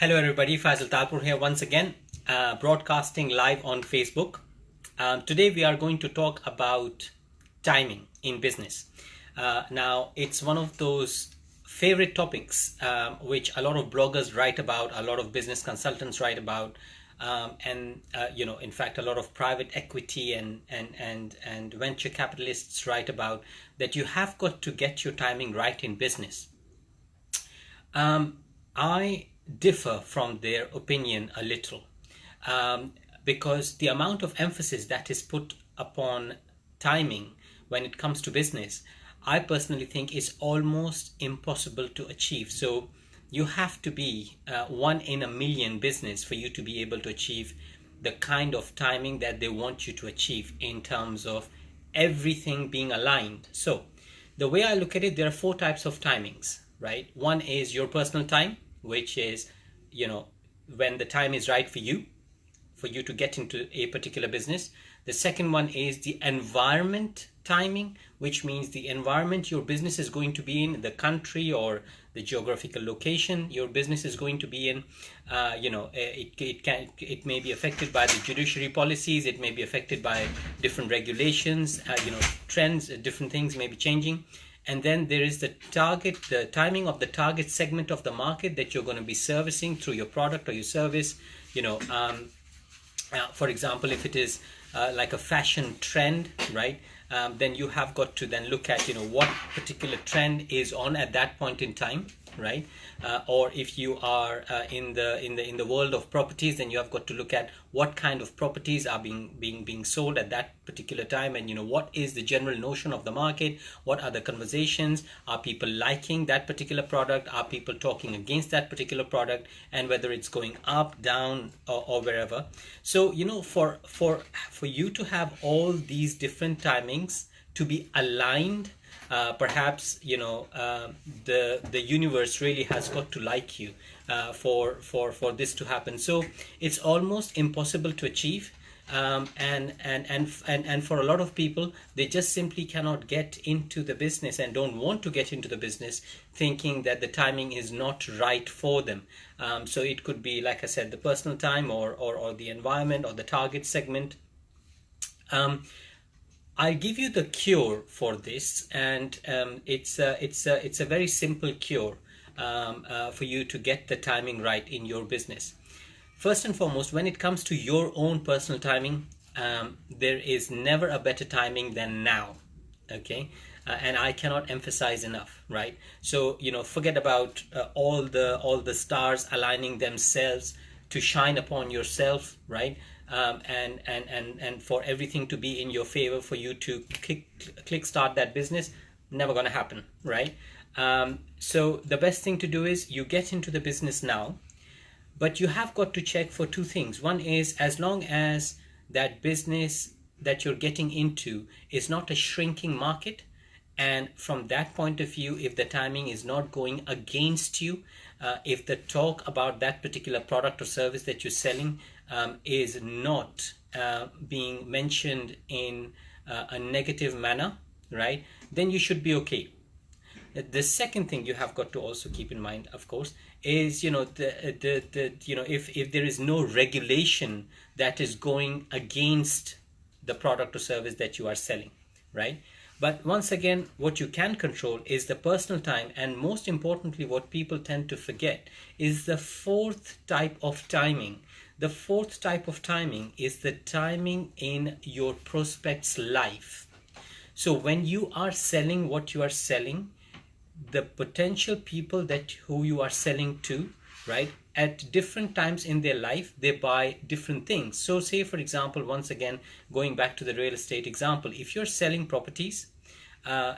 Hello everybody, Faisal Talpur here once again, broadcasting live on Facebook. Today we are going to talk about timing in business. Now it's one of those favorite topics which a lot of bloggers write about, a lot of business consultants write about, in fact, a lot of private equity and venture capitalists write about that you have got to get your timing right in business. I differ from their opinion a little because the amount of emphasis that is put upon timing when it comes to business, I personally think is almost impossible to achieve. So you have to be one in a million business for you to be able to achieve the kind of timing that they want you to achieve in terms of everything being aligned. So the way I look at it, there are four types of timings, right? One is your personal time, which is, when the time is right for you to get into a particular business. The second one is the environment timing, which means the environment your business is going to be in, the country or the geographical location your business is going to be in. It may be affected by the judiciary policies, it may be affected by different regulations, trends, different things may be changing. And then there is the timing of the target segment of the market that you're going to be servicing through your product or your service. For example, if it is like a fashion trend, right? Then you have got to then look at what particular trend is on at that point in time, right? Or if you are in the world of properties, then you have got to look at what kind of properties are being sold at that particular time, and what is the general notion of the market, what are the conversations, are people liking that particular product, are people talking against that particular product, and whether it's going up, down, or wherever. So for you to have all these different timings to be aligned, perhaps the universe really has got to like you for this to happen. So it's almost impossible to achieve, and for a lot of people, they just simply cannot get into the business and don't want to get into the business, thinking that the timing is not right for them. So it could be, like I said, the personal time or the environment or the target segment. I'll give you the cure for this, and it's a very simple cure for you to get the timing right in your business. First and foremost, when it comes to your own personal timing, there is never a better timing than now. Okay, and I cannot emphasize enough, right? So forget about all the stars aligning themselves to shine upon yourself, right? And for everything to be in your favor for you to click start that business. Never gonna happen, right? So the best thing to do is you get into the business now, but you have got to check for two things. One is, as long as that business that you're getting into is not a shrinking market, and from that point of view, if the timing is not going against you, if the talk about that particular product or service that you're selling is not being mentioned in a negative manner, right, then you should be okay. The second thing you have got to also keep in mind, of course, is if there is no regulation that is going against the product or service that you are selling, right? But once again, what you can control is the personal time, and most importantly, what people tend to forget is the fourth type of timing. The fourth type of timing is the timing in your prospect's life. So when you are selling what you are selling, the potential people who you are selling to, right, at different times in their life, they buy different things. So say, for example, once again, going back to the real estate example, if you're selling properties,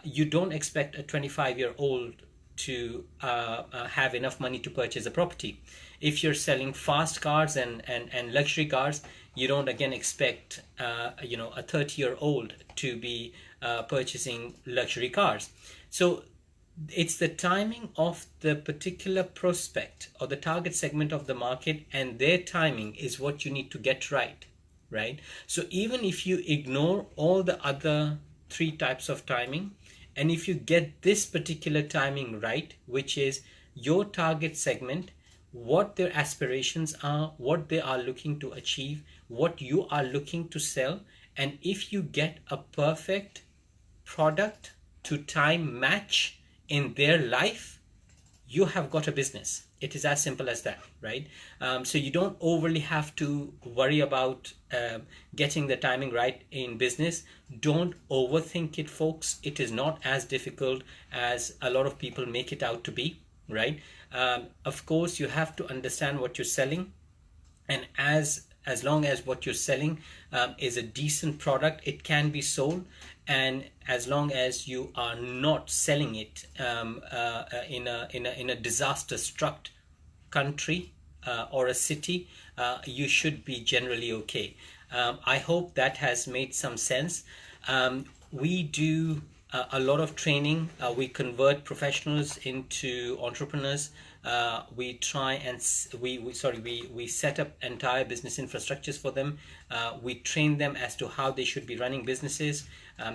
you don't expect a 25-year-old to have enough money to purchase a property. If you're selling fast cars and luxury cars, you don't again expect a 30-year-old to be purchasing luxury cars. So it's the timing of the particular prospect or the target segment of the market, and their timing is what you need to get right, right? So even if you ignore all the other three types of timing, and if you get this particular timing right, which is your target segment what their aspirations are, what they are looking to achieve, what you are looking to sell. And if you get a perfect product to time match in their life, you have got a business. It is as simple as that, right? So you don't overly have to worry about getting the timing right in business. Don't overthink it, folks. It is not as difficult as a lot of people make it out to be, right? Of course, you have to understand what you're selling, and as long as what you're selling is a decent product, it can be sold. And as long as you are not selling it in a disaster struck country or a city, you should be generally okay. I hope that has made some sense. We do a lot of training. We convert professionals into entrepreneurs. We try and we set up entire business infrastructures for them. We train them as to how they should be running businesses.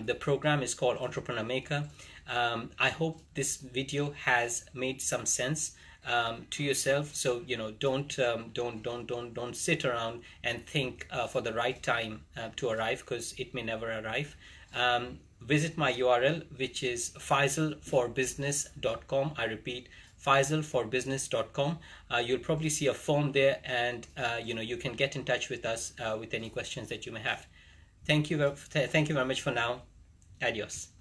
The program is called Entrepreneur Maker. I hope this video has made some sense to yourself. So don't sit around and think for the right time to arrive, because it may never arrive. Visit my URL, which is faisalforbusiness.com. I repeat, faisalforbusiness.com. You'll probably see a form there, and you can get in touch with us with any questions that you may have. Thank you very much for now. Adios.